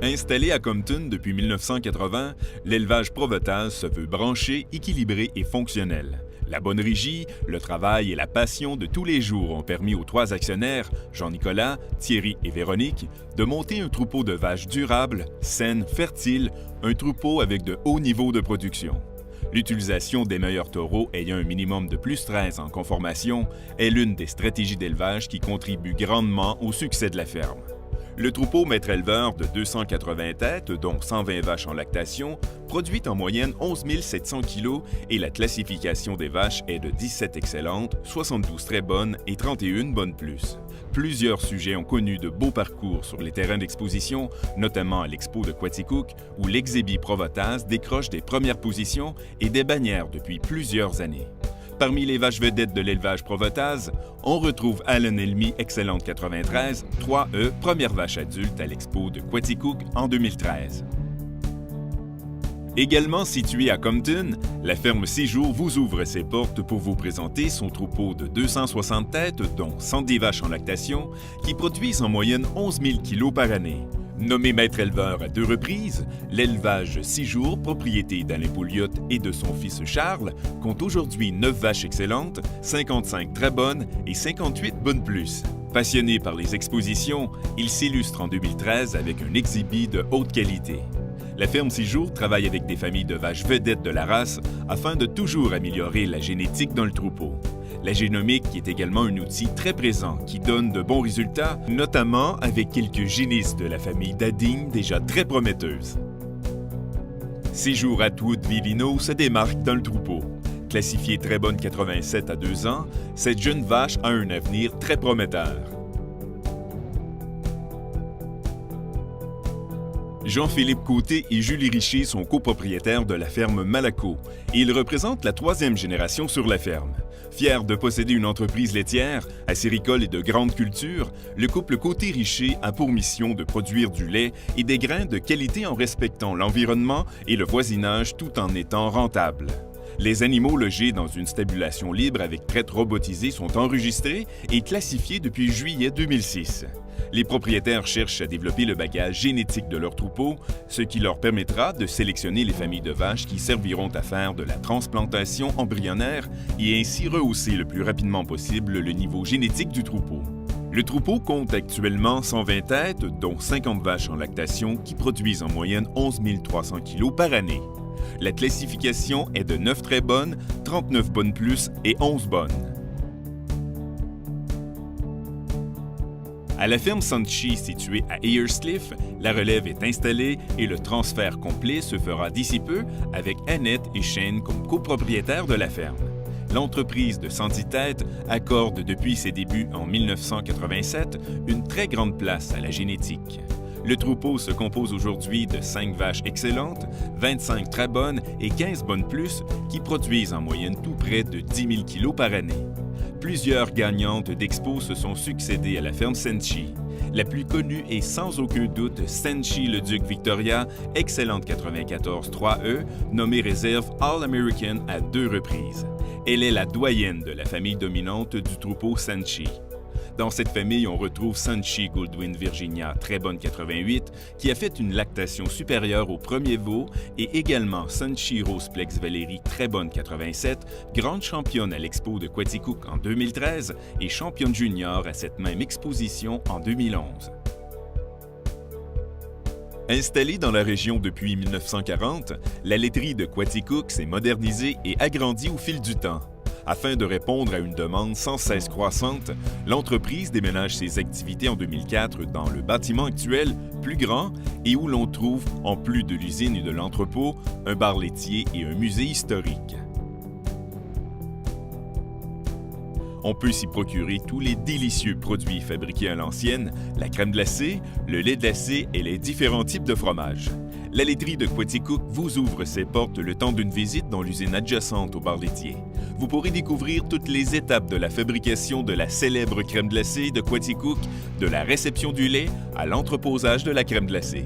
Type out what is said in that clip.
Installé à Compton depuis 1980, l'élevage Provotage se veut branché, équilibré et fonctionnel. La bonne régie, le travail et la passion de tous les jours ont permis aux trois actionnaires, Jean-Nicolas, Thierry et Véronique, de monter un troupeau de vaches durables, saines, fertiles, un troupeau avec de hauts niveaux de production. L'utilisation des meilleurs taureaux ayant un minimum de plus 13 en conformation est l'une des stratégies d'élevage qui contribue grandement au succès de la ferme. Le troupeau maître éleveur de 280 têtes, dont 120 vaches en lactation, produit en moyenne 11 700 kg et la classification des vaches est de 17 excellentes, 72 très bonnes et 31 bonnes plus. Plusieurs sujets ont connu de beaux parcours sur les terrains d'exposition, notamment à l'Expo de Quaticook, où l'Exhibi Provotas décroche des premières positions et des bannières depuis plusieurs années. Parmi les vaches vedettes de l'élevage Provotas, on retrouve Allen Elmy Excellente 93, 3E, première vache adulte à l'Expo de Quaticook en 2013. Également située à Compton, la ferme Séjour vous ouvre ses portes pour vous présenter son troupeau de 260 têtes, dont 110 vaches en lactation, qui produisent en moyenne 11 000 kg par année. Nommé maître éleveur à 2 reprises, l'élevage Séjour, propriété d'Alain Pouliot et de son fils Charles, compte aujourd'hui 9 vaches excellentes, 55 très bonnes et 58 bonnes plus. Passionné par les expositions, il s'illustre en 2013 avec un exhibit de haute qualité. La ferme Séjour travaille avec des familles de vaches vedettes de la race afin de toujours améliorer la génétique dans le troupeau. La génomique est également un outil très présent qui donne de bons résultats, notamment avec quelques génisses de la famille d'Adigne déjà très prometteuses. Séjour Atwood Vivino se démarque dans le troupeau. Classifiée très bonne 87 à 2 ans, cette jeune vache a un avenir très prometteur. Jean-Philippe Côté et Julie Richer sont copropriétaires de la ferme Malaco et ils représentent la 3e génération sur la ferme. Fier de posséder une entreprise laitière, acéricole et de grande culture, le couple Côté-Richer a pour mission de produire du lait et des grains de qualité en respectant l'environnement et le voisinage tout en étant rentables. Les animaux logés dans une stabulation libre avec traite robotisée sont enregistrés et classifiés depuis juillet 2006. Les propriétaires cherchent à développer le bagage génétique de leur troupeau, ce qui leur permettra de sélectionner les familles de vaches qui serviront à faire de la transplantation embryonnaire et ainsi rehausser le plus rapidement possible le niveau génétique du troupeau. Le troupeau compte actuellement 120 têtes, dont 50 vaches en lactation qui produisent en moyenne 11 300 kg par année. La classification est de 9 très bonnes, 39 bonnes plus et 11 bonnes. À la ferme Sanchi située à Eyerscliff, la relève est installée et le transfert complet se fera d'ici peu avec Annette et Shane comme copropriétaires de la ferme. L'entreprise de 110 têtes accorde depuis ses débuts en 1987 une très grande place à la génétique. Le troupeau se compose aujourd'hui de 5 vaches excellentes, 25 très bonnes et 15 bonnes plus qui produisent en moyenne tout près de 10 000 kg par année. Plusieurs gagnantes d'expos se sont succédées à la ferme Sanchi. La plus connue est sans aucun doute Sanchi le Duc Victoria, excellente 94 3E, nommée réserve All-American à 2 reprises. Elle est la doyenne de la famille dominante du troupeau Sanchi. Dans cette famille, on retrouve Sanchi Goldwyn Virginia, très bonne 88, qui a fait une lactation supérieure au premier veau, et également Sanchi Roseplex Valérie, très bonne 87, grande championne à l'Expo de Quaticook en 2013 et championne junior à cette même exposition en 2011. Installée dans la région depuis 1940, la laiterie de Quaticook s'est modernisée et agrandie au fil du temps. Afin de répondre à une demande sans cesse croissante, l'entreprise déménage ses activités en 2004 dans le bâtiment actuel, plus grand, et où l'on trouve, en plus de l'usine et de l'entrepôt, un bar laitier et un musée historique. On peut s'y procurer tous les délicieux produits fabriqués à l'ancienne, la crème glacée, le lait glacé et les différents types de fromages. La laiterie de Quaticook vous ouvre ses portes le temps d'une visite dans l'usine adjacente au bar laitier. Vous pourrez découvrir toutes les étapes de la fabrication de la célèbre crème glacée de Quaticook, de la réception du lait à l'entreposage de la crème glacée.